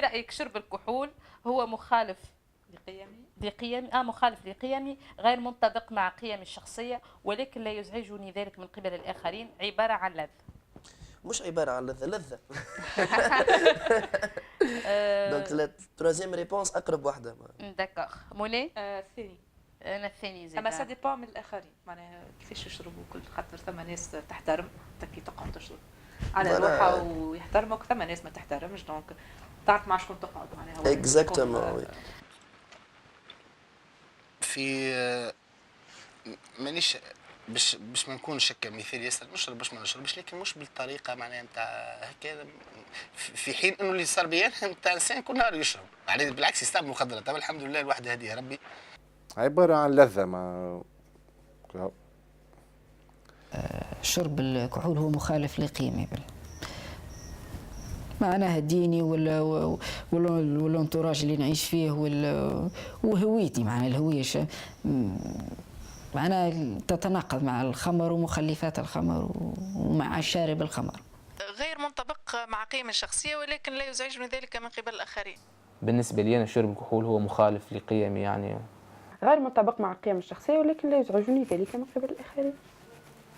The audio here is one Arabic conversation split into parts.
رأيك شرب الكحول هو مخالف مخالف لقيمي، غير منطبق مع قيمي الشخصية، ولكن لا يزعجني ذلك من قبل الآخرين، عبارة عن لذة. مش عبارة عن لذة. دونك لا تروازيام ريبونس أقرب واحدة. داكوغ. موني؟ الثاني. أنا الثاني زي. أما سا ديبون من الآخرين، معناها كيفاش يشربوا، كل خاطر ثم ناس تحترم تكي تقعد تشرب على روحها ويحترمك، ثم ناس ما تحترمش، دونك تعرف مع شكون تقعد معناها. اكزاكتومون. في مانيش باش ما نكونش هكا مثال ياسر نشرب باش ما نشربش، لكن مش بالطريقه معناها نتاع هكا، في حين انه اللي صار بيا نتاع انسان كل نهار يشرب، يعني بالعكس يستعمل مخدرات. الحمد لله الواحد هادي يا ربي. عباره عن لذه ما شرب الكحول هو مخالف لقيمي معناها ديني والانتوراج اللي نعيش فيه وهويتي، معناها الهوية معناها تتناقض مع الخمر ومخلفات الخمر ومع شارب الخمر. غير منطبق مع قيمي الشخصية، ولكن لا يزعجني ذلك من قبل الآخرين. بالنسبة لي أنا شرب الكحول هو مخالف لقيمي، يعني غير منطبق مع القيم الشخصية، ولكن لا يزعجني ذلك من قبل الآخرين.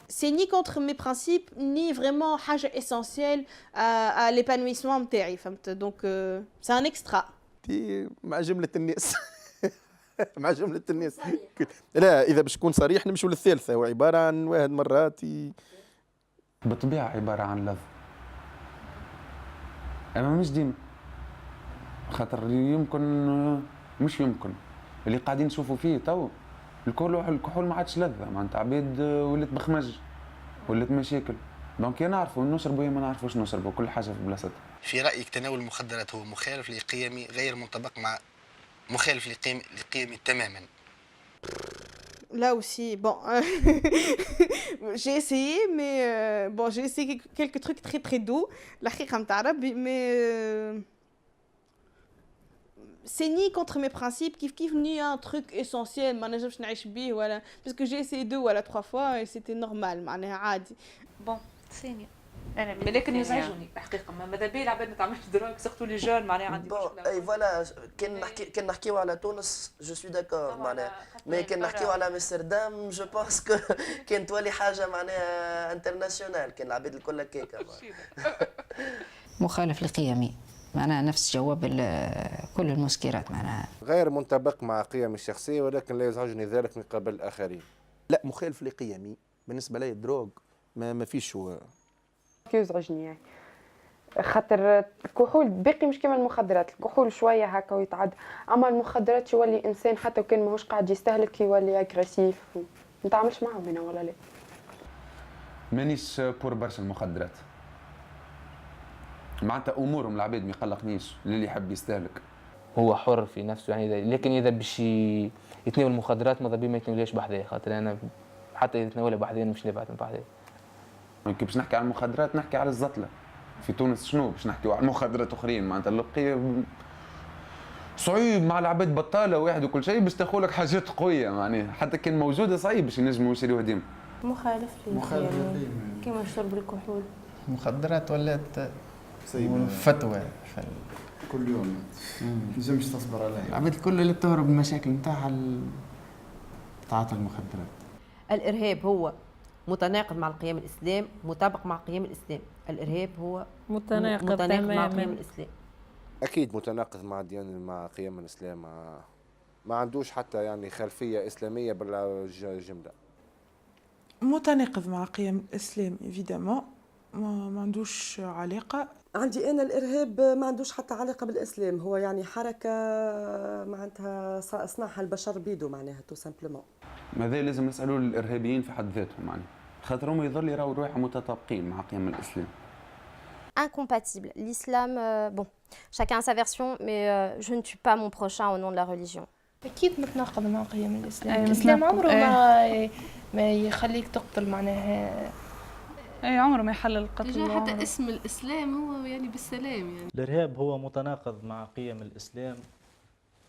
C'est ni contre mes principes, ni vraiment حاجة essentielle à l'épanouissement متاعي، فهمت؟ Donc c'est un extra. مع جملة الناس. مع جملة الناس. لا إذا باش تكون صريح نمشوا للثالثة، هو عبارة عن واحد مرات بالطبيعة عبارة عن لذ، أما مش ديما، خاطر يمكن مش يمكن اللي قاعدين نشوفوا فيه تو الكحول ما عادش لذة، معناتها عباد ولات بخمج ولات مشاكل، دونك يا نعرفوا نشربوا يا ما نعرفوش نشربوا، كل حاجة في بلاصتها. في رأيك تناول المخدرات هو مخالف لقيمي، غير منطبق مع مخالف لقيمي تماما؟ Là aussi, bon, j'ai essayé, mais bon, j'ai essayé quelques trucs très très doux, mais c'est ni contre mes principes, ni un truc essentiel, voilà, parce que j'ai essayé 2 ou 3 fois et c'était normal, عادي. Bon, ثانية. لكن يزعجوني الحقيقه، ماذا بيا العباد ما تعملش دروغ سيرتو لي جون، معناها عندي مشكله. اي فوالا كان نحكيو على تونس جو سوي داكور معناها، مي كان نحكيو على امستردام جو بونس كو كان تولي حاجه معناها انترناسيونال، كان العباد الكل هكاكا. مخالف لقيمي، معناها نفس جواب كل المسكرات، معناها غير منطبق مع قيمي الشخصية، ولكن لا يزعجني ذلك من قبل الآخرين. لا مخالف لقيمي بالنسبة لي الدروغ ما فيش هو يزعجني، يعني خاطر الكحول باقي مش كيما المخدرات، الكحول شويه هكا ويتعد، اما المخدرات يولي انسان حتى وكان ماهوش قاعد يستهلك يولي اغريسيف، ما نتعاملش معاهم هنا ولا لا. مانيش بور برشا المخدرات، معناتها امورهم العباد ما يقلقنيش، اللي يحب يستهلك هو حر في نفسه يعني، لكن إذا باش يتناول المخدرات ماذا بيه ما يتناولهاش بحذاه، خاطر أنا حتى إذا تناولها بحذاه مش نبعت من بحذاه. كي باش نحكي على المخدرات نحكي على الزطله في تونس، شنو باش نحكيو على مخدرات اخرين، معناتها اللقيه صعيب مع العباد بطاله واحد وكل شيء باش تاخذ لك حاجات قويه، معناها حتى كان موجوده صعيب باش ينجموا يشريوها ديما. مخالف لي كيما شرب الكحول. مخدرات ولات فتوى كل يوم لازمش تصبر عليها، العباد الكل اللي تهرب من المشاكل نتاعها تعاطي المخدرات. الارهاب هو متناقض مع القيم الإسلام، مطابق مع قيم الإسلام. الإرهاب هو متناقض مع قيم الإسلام. أكيد متناقض مع مع قيم الإسلام، ما عندوش حتى يعني خلفية إسلامية بالجملة. متناقض مع قيم الإسلام إيفيدامون، ما عندوش علاقة. عندي أنا الإرهاب ما عندوش حتى علاقة بالإسلام، هو يعني حركة معناتها صنعها البشر بيدو، معناها تو سامبلومون. ماذا لازم نسألوا الإرهابيين في حد ذاتهم، معناها خاطر هما يظل يراو روحهم متطابقين مع قيم الإسلام. Incompatible. L'islam, bon, chacun a sa version, mais je ne tue pas mon prochain au nom de la religion. أكيد متناقض مع قيم الإسلام. الإسلام عمره ما يخليك تقتل، معناها عمره ما يحلل القتل. حتى اسم الإسلام هو يعني بالسلام يعني. الإرهاب هو متناقض مع قيم الإسلام،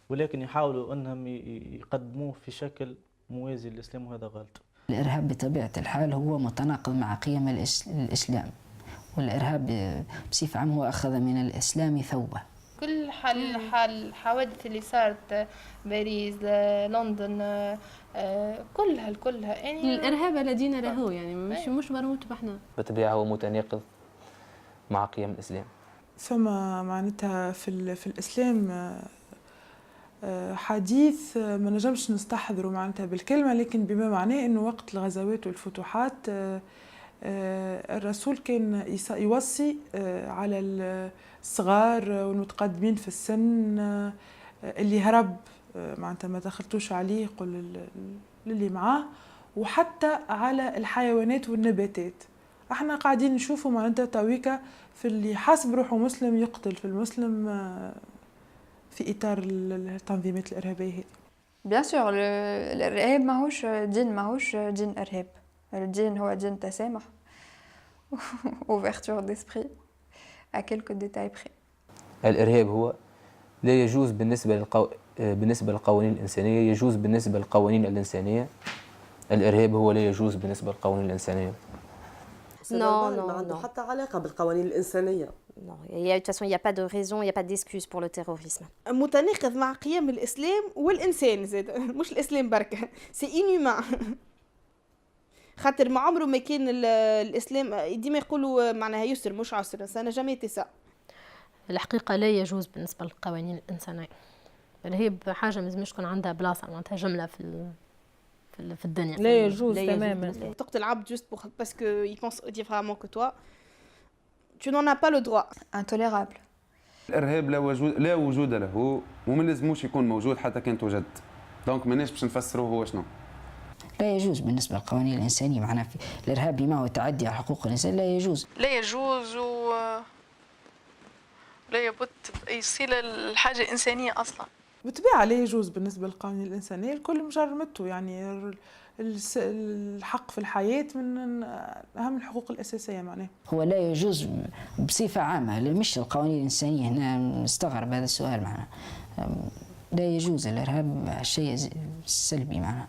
ولكن يحاولوا أنهم يقدموه في شكل موازي للإسلام، وهذا غلط. الإرهاب بطبيعة الحال هو متناقض مع قيم الإسلام، والإرهاب بصفة عامة هو أخذ من الإسلام ثوبه. كل الحوادث اللي صارت باريس لندن كلها يعني الارهاب الذين له يعني مش مربوط بحنا بالطبيعة هو متناقض مع قيم الإسلام. ثم معناتها في الإسلام حديث ما نجمش نستحضره معناتها بالكلمة، لكن بما معناه أنه وقت الغزوات والفتوحات الرسول كان يوصي على الصغار والمتقدمين في السن اللي هرب معناتها ما دخلتوش عليه يقول للي معاه، وحتى على الحيوانات والنباتات. احنا قاعدين نشوفوا معناتها تويكا في اللي حاسب روحه مسلم يقتل في المسلم في اطار التنظيمات الارهابيه هذه. بيان سور الارهاب ماهوش دين ارهاب، الدين هو دين تسامح ouverture d'esprit à quelques détails près. الإرهاب هو لا يجوز بالنسبة للقوانين الإنسانية، يجوز بالنسبة للقوانين الإنسانية. الإرهاب هو لا يجوز بالنسبة للقوانين الإنسانية. ما عنده حتى علاقة بالقوانين الإنسانية. Non, de toute façon, il n'y a pas de raison, il n'y a pas d'excuse pour le terrorisme. متناقض مع قيم الإسلام والإنسان زاد، مش الإسلام بركة، سي inhumain. خاطر ما عمره ما كان الإسلام ديما يقولوا معناها يسر مش عسر، سنة جامي تسع. الحقيقة لا يجوز بالنسبة للقوانين الإنسانية. الإرهاب حاجة مازمش تكون عندها بلاصة معناتها جملة في الدنيا. لا يجوز تماما. تقتل عبد juste parce que il pense différemment que toi. Tu n'en as pas le droit. Intolérable. الارهاب لا وجود له وما لازموش يكون موجود حتى كان توجد. دونك ماناش باش نفسروه هو شنو. لا يجوز بالنسبه للقوانين الانسانيه، معناها الارهاب بما هو تعدي على حقوق الانسان لا يجوز. لا يجوز لا يبد يصير الحاجه انسانيه اصلا. بالطبيعه لا يجوز بالنسبه للقوانين الانسانيه الكل مجرمته، يعني الحق في الحياة من أهم الحقوق الأساسية معناه. هو لا يجوز بصفة عامة، مش القوانين الإنسانية. هنا نستغرب هذا السؤال، معناه لا يجوز الإرهاب شيء سلبي معناه.